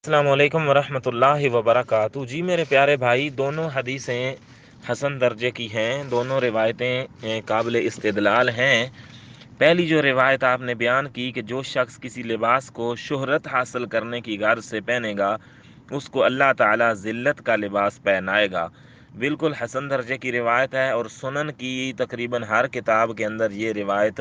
السلام علیکم ورحمۃ اللہ وبرکاتہ۔ جی میرے پیارے بھائی، دونوں حدیثیں حسن درجے کی ہیں، دونوں روایتیں قابل استدلال ہیں۔ پہلی جو روایت آپ نے بیان کی کہ جو شخص کسی لباس کو شہرت حاصل کرنے کی غرض سے پہنے گا اس کو اللہ تعالیٰ ذلت کا لباس پہنائے گا، بالکل حسن درجے کی روایت ہے، اور سنن کی تقریباً ہر کتاب کے اندر یہ روایت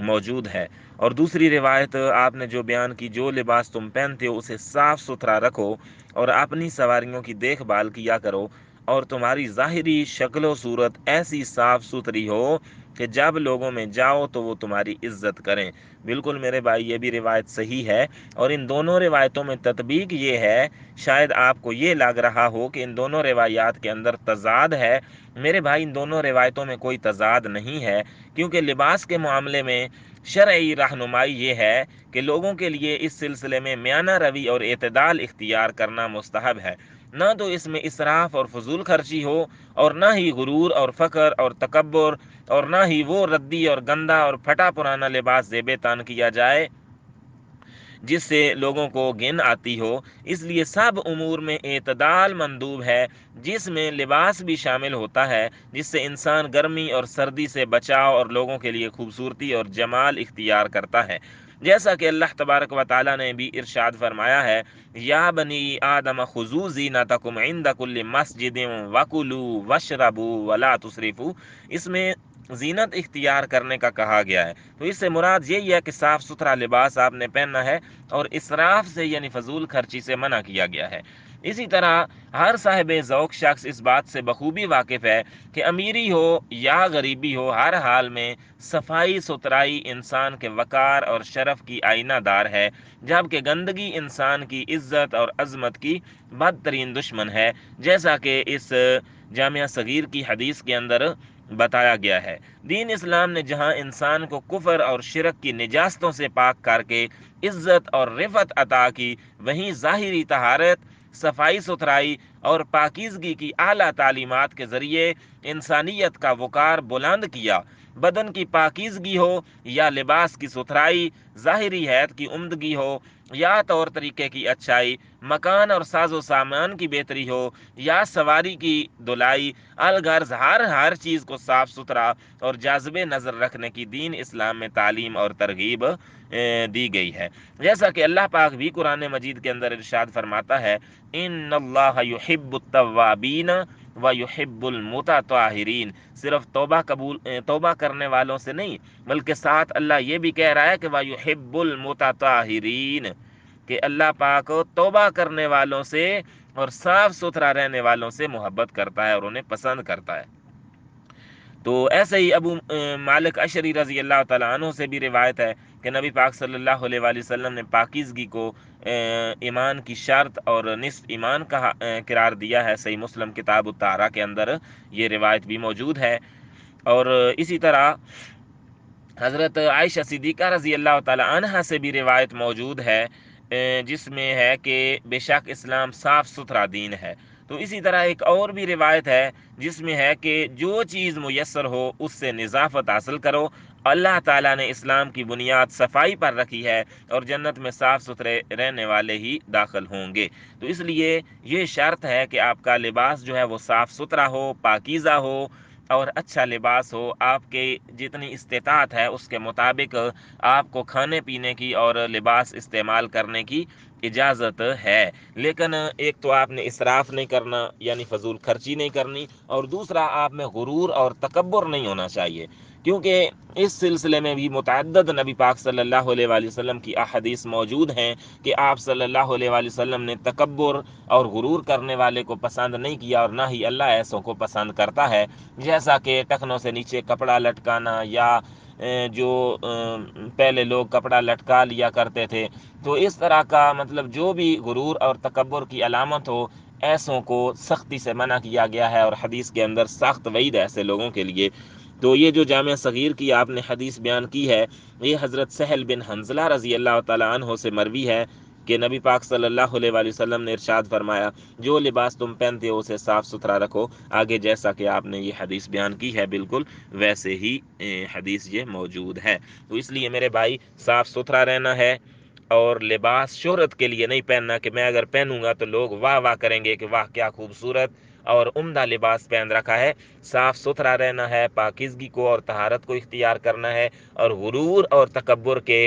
موجود ہے۔ اور دوسری روایت آپ نے جو بیان کی، جو لباس تم پہنتے ہو اسے صاف ستھرا رکھو اور اپنی سواریوں کی دیکھ بھال کیا کرو، اور تمہاری ظاہری شکل و صورت ایسی صاف ستھری ہو کہ جب لوگوں میں جاؤ تو وہ تمہاری عزت کریں۔ بالکل میرے بھائی، یہ بھی روایت صحیح ہے، اور ان دونوں روایتوں میں تطبیق یہ ہے، شاید آپ کو یہ لگ رہا ہو کہ ان دونوں روایات کے اندر تضاد ہے۔ میرے بھائی، ان دونوں روایتوں میں کوئی تضاد نہیں ہے، کیونکہ لباس کے معاملے میں شرعی رہنمائی یہ ہے کہ لوگوں کے لیے اس سلسلے میں میانہ روی اور اعتدال اختیار کرنا مستحب ہے۔ نہ تو اس میں اسراف اور فضول خرچی ہو، اور نہ ہی غرور اور فخر اور تکبر، اور نہ ہی وہ ردی اور گندا اور پھٹا پرانا لباس زیب تن کیا جائے جس سے لوگوں کو گن آتی ہو۔ اس لیے سب امور میں اعتدال مندوب ہے، جس میں لباس بھی شامل ہوتا ہے، جس سے انسان گرمی اور سردی سے بچاؤ اور لوگوں کے لیے خوبصورتی اور جمال اختیار کرتا ہے۔ جیسا کہ اللہ تبارک و تعالیٰ نے بھی ارشاد فرمایا ہے، یا بنی آدم خذوا زینتکم عند کل مسجد وکلوا واشربوا ولا تسرفوا۔ اس میں زینت اختیار کرنے کا کہا گیا ہے، تو اس سے مراد یہی ہے کہ صاف ستھرا لباس آپ نے پہننا ہے، اور اسراف سے یعنی فضول خرچی سے منع کیا گیا ہے۔ اسی طرح ہر صاحب ذوق شخص اس بات سے بخوبی واقف ہے کہ امیری ہو یا غریبی ہو، ہر حال میں صفائی ستھرائی انسان کے وقار اور شرف کی آئینہ دار ہے، جبکہ گندگی انسان کی عزت اور عظمت کی بدترین دشمن ہے، جیسا کہ اس جامعہ صغیر کی حدیث کے اندر بتایا گیا ہے۔ دین اسلام نے جہاں انسان کو کفر اور شرک کی نجاستوں سے پاک کر کے عزت اور رفعت عطا کی، وہیں ظاہری طہارت، صفائی ستھرائی اور پاکیزگی کی اعلیٰ تعلیمات کے ذریعے انسانیت کا وقار بلند کیا۔ بدن کی پاکیزگی ہو یا لباس کی ستھرائی، ظاہری حیت کی عمدگی ہو یا طور طریقے کی اچھائی، مکان اور ساز و سامان کی بہتری ہو یا سواری کی دلائی، الغرض ہر چیز کو صاف ستھرا اور جاذب نظر رکھنے کی دین اسلام میں تعلیم اور ترغیب دی گئی ہے۔ جیسا کہ اللہ پاک بھی قرآن مجید کے اندر ارشاد فرماتا ہے، ان اللہ یحب التوابین ویحب المتطہرین۔ صرف توبہ کرنے والوں سے نہیں، بلکہ ساتھ اللہ یہ بھی کہہ رہا ہے کہ ویحب المتطہرین، کہ اللہ پاک توبہ کرنے والوں سے اور صاف ستھرا رہنے والوں سے محبت کرتا ہے اور انہیں پسند کرتا ہے۔ تو ایسے ہی ابو مالک اشعری رضی اللہ تعالیٰ عنہ سے بھی روایت ہے کہ نبی پاک صلی اللہ علیہ وآلہ وسلم نے پاکیزگی کو ایمان کی شرط اور نصف ایمان کا قرار دیا ہے۔ صحیح مسلم کتاب الطہارہ کے اندر یہ روایت بھی موجود ہے۔ اور اسی طرح حضرت عائشہ صدیقہ رضی اللہ تعالیٰ عنہ سے بھی روایت موجود ہے، جس میں ہے کہ بے شک اسلام صاف ستھرا دین ہے۔ تو اسی طرح ایک اور بھی روایت ہے جس میں ہے کہ جو چیز میسر ہو اس سے نظافت حاصل کرو۔ اللہ تعالیٰ نے اسلام کی بنیاد صفائی پر رکھی ہے، اور جنت میں صاف ستھرے رہنے والے ہی داخل ہوں گے۔ تو اس لیے یہ شرط ہے کہ آپ کا لباس جو ہے وہ صاف ستھرا ہو، پاکیزہ ہو اور اچھا لباس ہو۔ آپ کے جتنی استطاعت ہے اس کے مطابق آپ کو کھانے پینے کی اور لباس استعمال کرنے کی اجازت ہے، لیکن ایک تو آپ نے اسراف نہیں کرنا یعنی فضول خرچی نہیں کرنی، اور دوسرا آپ میں غرور اور تکبر نہیں ہونا چاہیے، کیونکہ اس سلسلے میں بھی متعدد نبی پاک صلی اللہ علیہ وآلہ وسلم کی احادیث موجود ہیں کہ آپ صلی اللہ علیہ وآلہ وسلم نے تکبر اور غرور کرنے والے کو پسند نہیں کیا، اور نہ ہی اللہ ایسوں کو پسند کرتا ہے، جیسا کہ ٹخنوں سے نیچے کپڑا لٹکانا، یا جو پہلے لوگ کپڑا لٹکا لیا کرتے تھے، تو اس طرح کا مطلب جو بھی غرور اور تکبر کی علامت ہو، ایسوں کو سختی سے منع کیا گیا ہے، اور حدیث کے اندر سخت وعید ہے ایسے لوگوں کے لیے۔ تو یہ جو جامعہ صغیر کی آپ نے حدیث بیان کی ہے، یہ حضرت سہل بن حنظلہ رضی اللہ تعالیٰ عنہ سے مروی ہے کہ نبی پاک صلی اللہ علیہ وآلہ وسلم نے ارشاد فرمایا، جو لباس تم پہنتے ہو اسے صاف ستھرا رکھو۔ آگے جیسا کہ آپ نے یہ حدیث بیان کی ہے بالکل ویسے ہی حدیث یہ موجود ہے۔ تو اس لیے میرے بھائی، صاف ستھرا رہنا ہے، اور لباس شہرت کے لیے نہیں پہننا کہ میں اگر پہنوں گا تو لوگ واہ واہ کریں گے کہ واہ کیا خوبصورت اور عمدہ لباس پہن رکھا ہے۔ صاف ستھرا رہنا ہے، پاکیزگی کو اور طہارت کو اختیار کرنا ہے، اور غرور اور تکبر کے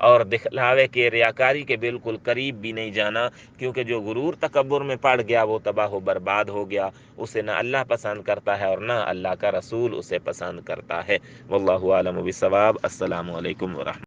اور دکھلاوے کے، ریاکاری کے بالکل قریب بھی نہیں جانا، کیونکہ جو غرور تکبر میں پڑ گیا وہ تباہ و برباد ہو گیا، اسے نہ اللہ پسند کرتا ہے اور نہ اللہ کا رسول اسے پسند کرتا ہے۔ واللہ اعلم بالصواب۔ السلام علیکم ورحمۃ اللہ۔